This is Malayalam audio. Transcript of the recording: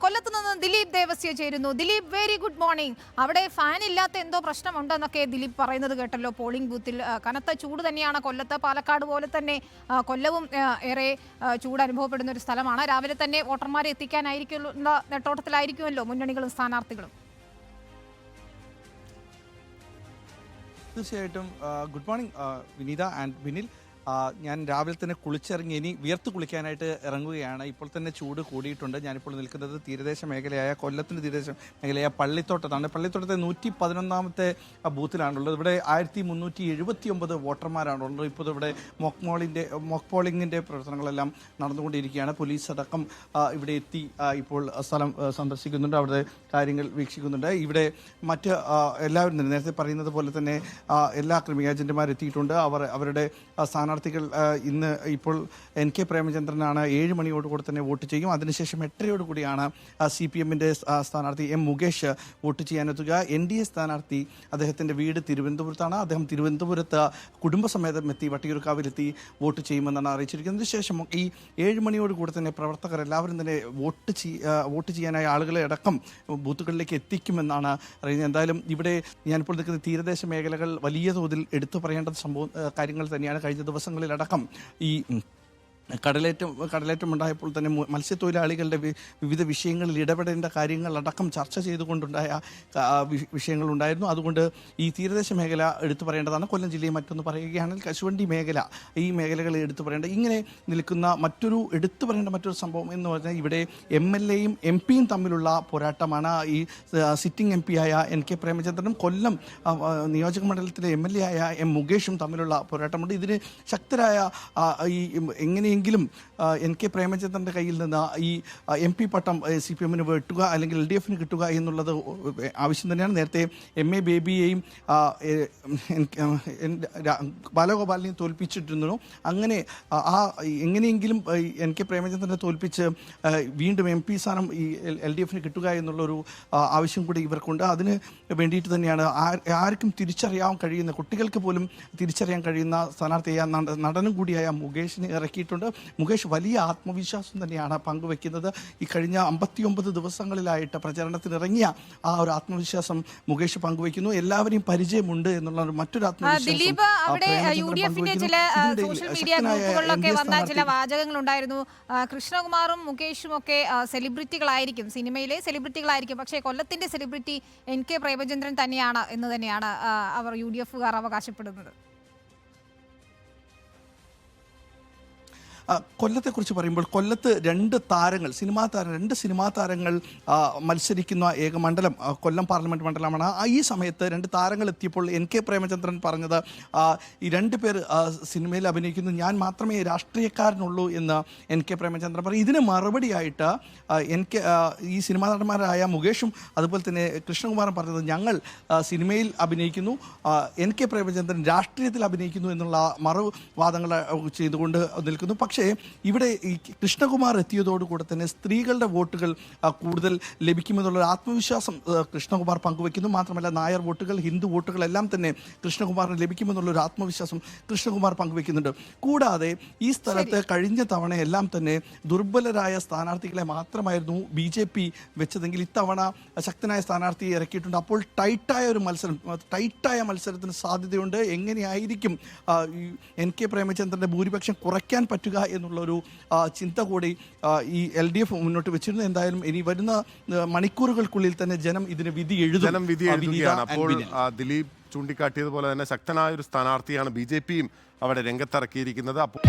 കൊല്ലത്ത് നിന്ന് ദിലീപ് ദേവസ്യ ചേരുന്നു. Dileep, very good morning. അവിടെ ഫാൻ ഇല്ലാത്ത എന്തോ പ്രശ്നമുണ്ടെന്നൊക്കെ ദിലീപ് പറയുന്നത് കേട്ടല്ലോ പോളിംഗ് ബൂത്തിൽ. കനത്ത ചൂട് തന്നെയാണ് കൊല്ലത്ത്. പാലക്കാട് പോലെ തന്നെ കൊല്ലവും ഏറെ ചൂട് അനുഭവപ്പെടുന്ന ഒരു സ്ഥലമാണ്. രാവിലെ തന്നെ വോട്ടർമാരെ എത്തിക്കാനായിരിക്കുള്ള നെട്ടോട്ടത്തിലായിരിക്കുമല്ലോ മുന്നണികളും സ്ഥാനാർത്ഥികളും. തീർച്ചയായിട്ടും good morning Vineetha and Vinil. ഞാൻ രാവിലെ തന്നെ കുളിച്ചിറങ്ങി ഇനി വിയർത്ത് കുളിക്കാനായിട്ട് ഇറങ്ങുകയാണ്. ഇപ്പോൾ തന്നെ ചൂട് കൂടിയിട്ടുണ്ട്. ഞാനിപ്പോൾ നിൽക്കുന്നത് തീരദേശ മേഖലയായ കൊല്ലത്തിൻ്റെ തീരദേശ മേഖലയായ പള്ളിത്തോട്ടത്താണ്. പള്ളിത്തോട്ടത്തെ 111ാമത്തെ ബൂത്തിലാണുള്ളത്. ഇവിടെ 1379 വോട്ടർമാരാണുള്ളത്. ഇപ്പോൾ ഇവിടെ മോക്ക് പോളിംഗിൻ്റെ പ്രവർത്തനങ്ങളെല്ലാം നടന്നുകൊണ്ടിരിക്കുകയാണ്. പോലീസ് അടക്കം ഇവിടെ എത്തി ഇപ്പോൾ സ്ഥലം സന്ദർശിക്കുന്നുണ്ട്, അവിടെ കാര്യങ്ങൾ വീക്ഷിക്കുന്നുണ്ട്. ഇവിടെ മറ്റ് എല്ലാവരും തന്നെ നേരത്തെ പറയുന്നത് പോലെ തന്നെ എല്ലാ ക്രിമിനൽ ഏജന്റുമാരെത്തിയിട്ടുണ്ട്. അവരുടെ സ്ഥാനാർത്ഥികൾ ഇന്ന് ഇപ്പോൾ NK പ്രേമചന്ദ്രനാണ് 7 മണിയോടുകൂടി തന്നെ വോട്ട് ചെയ്യും. അതിനുശേഷം 8:30 കൂടിയാണ് CPM-ന്റെ സ്ഥാനാർത്ഥി M മുകേഷ് വോട്ട് ചെയ്യാനെത്തുക. NDA സ്ഥാനാർത്ഥി അദ്ദേഹത്തിൻ്റെ വീട് തിരുവനന്തപുരത്താണ്. അദ്ദേഹം തിരുവനന്തപുരത്ത് കുടുംബസമേതം എത്തി വട്ടിയൂർക്കാവിലെത്തി വോട്ട് ചെയ്യുമെന്നാണ് അറിയിച്ചിരിക്കുന്നത്. ശേഷം ഈ 7 മണിയോടുകൂടി തന്നെ പ്രവർത്തകർ എല്ലാവരും തന്നെ വോട്ട് ചെയ്യാനായി ആളുകളെ അടക്കം ബൂത്തുകളിലേക്ക് എത്തിക്കുമെന്നാണ് അറിയുന്നത്. എന്തായാലും ഇവിടെ ഞാനിപ്പോൾ നിൽക്കുന്ന തീരദേശ മേഖലകൾ വലിയ തോതിൽ എടുത്തു പറയേണ്ട കാര്യങ്ങൾ തന്നെയാണ്. കഴിഞ്ഞ ദിവസങ്ങളിലടക്കം ഈ കടലേറ്റം ഉണ്ടായപ്പോൾ തന്നെ മത്സ്യത്തൊഴിലാളികളുടെ വിവിധ വിഷയങ്ങളിൽ ഇടപെടേണ്ട കാര്യങ്ങളടക്കം ചർച്ച ചെയ്തുകൊണ്ടുണ്ടായ വിഷയങ്ങളുണ്ടായിരുന്നു. അതുകൊണ്ട് ഈ തീരദേശ മേഖല എടുത്തു പറയേണ്ടതാണ്. കൊല്ലം ജില്ലയെ മറ്റൊന്ന് പറയുകയാണെങ്കിൽ കശുവണ്ടി മേഖല, ഈ മേഖലകൾ എടുത്തു പറയേണ്ട ഇങ്ങനെ നിൽക്കുന്ന എടുത്തു പറയേണ്ട മറ്റൊരു സംഭവം എന്ന് പറഞ്ഞാൽ ഇവിടെ MLA-യും MP-യും തമ്മിലുള്ള പോരാട്ടമാണ്. ഈ സിറ്റിംഗ് MP ആയ NK പ്രേമചന്ദ്രനും കൊല്ലം നിയോജക മണ്ഡലത്തിലെ MLA ആയ M മുകേഷും തമ്മിലുള്ള പോരാട്ടമുണ്ട്. ഇതിന് ശക്തരായ ഈ എങ്ങനെയെങ്കിലും NK പ്രേമചന്ദ്രൻ്റെ കയ്യിൽ നിന്ന് ഈ MP പട്ടം CPM-ന് വെട്ടുക അല്ലെങ്കിൽ LDF-ന് കിട്ടുക എന്നുള്ളത് ആവശ്യം തന്നെയാണ്. നേരത്തെ MA ബേബിയെയും ബാലഗോപാലിനെയും തോൽപ്പിച്ചിട്ടിരുന്നു. അങ്ങനെ എങ്ങനെയെങ്കിലും NK പ്രേമചന്ദ്രനെ തോൽപ്പിച്ച് വീണ്ടും MP സ്ഥാനം ഈ LDF-ന് കിട്ടുക എന്നുള്ളൊരു ആവശ്യം കൂടി ഇവർക്കുണ്ട്. അതിന് വേണ്ടിയിട്ട് തന്നെയാണ് ആർക്കും തിരിച്ചറിയാൻ കഴിയുന്ന, കുട്ടികൾക്ക് പോലും തിരിച്ചറിയാൻ കഴിയുന്ന സ്ഥാനാർത്ഥിയായ നടനും കൂടിയായ മുകേഷിനെ ഇറക്കിയിട്ടുണ്ട്. മുകേഷ് വലിയ ആത്മവിശ്വാസം തന്നെയാണ് പങ്കുവെക്കുന്നത്. ഈ കഴിഞ്ഞ 59 ദിവസങ്ങളിലായിട്ട് പ്രചരണത്തിനിറങ്ങിയ ആ ഒരു ആത്മവിശ്വാസം മുകേഷ് പങ്കുവെക്കുന്നു. എല്ലാവരെയും പരിചയമുണ്ട് എന്നുള്ള മറ്റൊരു ആത്മവിശ്വാസം. ചില വാചകങ്ങൾ ഉണ്ടായിരുന്നു. കൃഷ്ണകുമാറും മുകേഷും ഒക്കെ സെലിബ്രിറ്റികളായിരിക്കും, സിനിമയിലെ സെലിബ്രിറ്റികളായിരിക്കും, പക്ഷേ കൊല്ലത്തിന്റെ സെലിബ്രിറ്റി NK പ്രേമചന്ദ്രൻ തന്നെയാണ് എന്ന് തന്നെയാണ് അവർ UDF-കാർ അവകാശപ്പെടുന്നത്. കൊല്ലത്തെക്കുറിച്ച് പറയുമ്പോൾ കൊല്ലത്ത് രണ്ട് സിനിമാ താരങ്ങൾ മത്സരിക്കുന്ന ഏക മണ്ഡലം കൊല്ലം പാർലമെൻറ്റ് മണ്ഡലമാണ്. ഈ സമയത്ത് 2 താരങ്ങൾ എത്തിയപ്പോൾ NK പ്രേമചന്ദ്രൻ പറഞ്ഞത് ഈ 2 പേർ സിനിമയിൽ അഭിനയിക്കുന്നു, ഞാൻ മാത്രമേ രാഷ്ട്രീയക്കാരനുള്ളൂ എന്ന് NK പ്രേമചന്ദ്രൻ പറയും. ഇതിന് മറുപടിയായിട്ട് ഈ സിനിമാ നടന്മാരായ മുകേഷും അതുപോലെ തന്നെ കൃഷ്ണകുമാറും പറഞ്ഞത് ഞങ്ങൾ സിനിമയിൽ അഭിനയിക്കുന്നു, NK പ്രേമചന്ദ്രൻ രാഷ്ട്രീയത്തിൽ അഭിനയിക്കുന്നു എന്നുള്ള മറുവാദങ്ങൾ ചെയ്തുകൊണ്ട് നിൽക്കുന്നു. പക്ഷേ ഇവിടെ ഈ കൃഷ്ണകുമാർ എത്തിയതോടുകൂടെ തന്നെ സ്ത്രീകളുടെ വോട്ടുകൾ കൂടുതൽ ലഭിക്കുമെന്നുള്ള ആത്മവിശ്വാസം കൃഷ്ണകുമാർ പങ്കുവെക്കുന്നു. മാത്രമല്ല നായർ വോട്ടുകൾ, ഹിന്ദു വോട്ടുകളെല്ലാം തന്നെ കൃഷ്ണകുമാറിന് ലഭിക്കുമെന്നുള്ളൊരു ആത്മവിശ്വാസം കൃഷ്ണകുമാർ പങ്കുവെക്കുന്നുണ്ട്. കൂടാതെ ഈ സ്ഥലത്ത് കഴിഞ്ഞ തവണയെല്ലാം തന്നെ ദുർബലരായ സ്ഥാനാർത്ഥികളെ മാത്രമായിരുന്നു BJP വെച്ചതെങ്കിൽ ഇത്തവണ ശക്തനായ സ്ഥാനാർത്ഥിയെ ഇറക്കിയിട്ടുണ്ട്. അപ്പോൾ ടൈറ്റായ മത്സരത്തിന് സാധ്യതയുണ്ട്. എങ്ങനെയായിരിക്കും NK പ്രേമചന്ദ്രൻ്റെ ഭൂരിപക്ഷം കുറയ്ക്കാൻ പറ്റുക എന്നുള്ളൊരു ചിന്ത കൂടി ഈ LDF മുന്നോട്ട് വെച്ചിരുന്നു. എന്തായാലും ഇനി വരുന്ന മണിക്കൂറുകൾക്കുള്ളിൽ തന്നെ ജനം ഇതിന് വിധി എഴുതുകയാണ്. അപ്പോൾ ദിലീപ് ചൂണ്ടിക്കാട്ടിയതുപോലെ തന്നെ ശക്തനായ ഒരു സ്ഥാനാർത്ഥിയാണ് BJP-യും അവിടെ രംഗത്തിറക്കിയിരിക്കുന്നത്. അപ്പോൾ